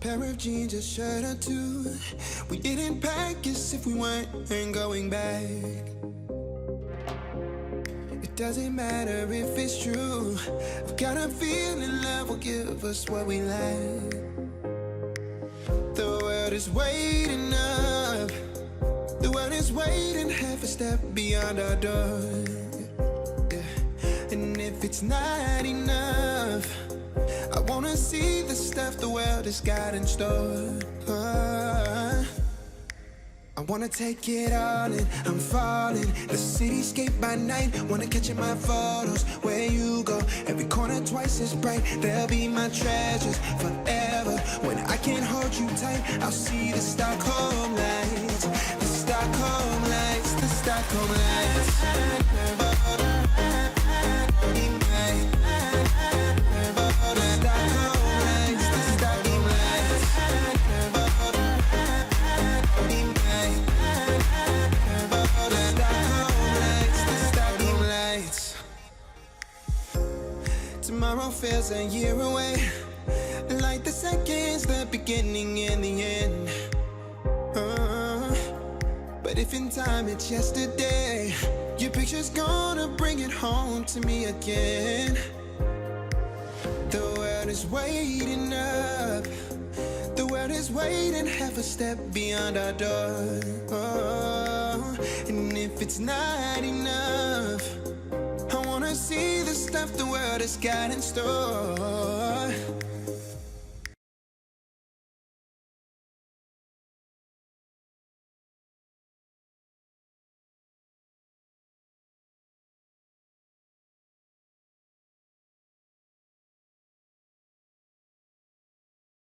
pair of jeans, a shirt or two. We didn't pack as if we weren't going back. It doesn't matter if it's true. I've got a feeling love will give us what we lack. The world is waiting up. The world is waiting half a step beyond our door. Yeah. And if it's not enough, I wanna see the stuff the world has got in store. I wanna take it all in, I'm falling. The cityscape by night, wanna catch in my photos. Where you go, every corner twice as bright. They'll be my treasures forever. When I can't hold you tight, I'll see the Stockholm lights. The Stockholm lights, the Stockholm lights. Tomorrow feels a year away, like the seconds, the beginning and the end. But if in time it's yesterday, your picture's gonna bring it home to me again. The world is waiting up. The world is waiting half a step beyond our door. And if it's not enough, I wanna see the stuff the world has got in store.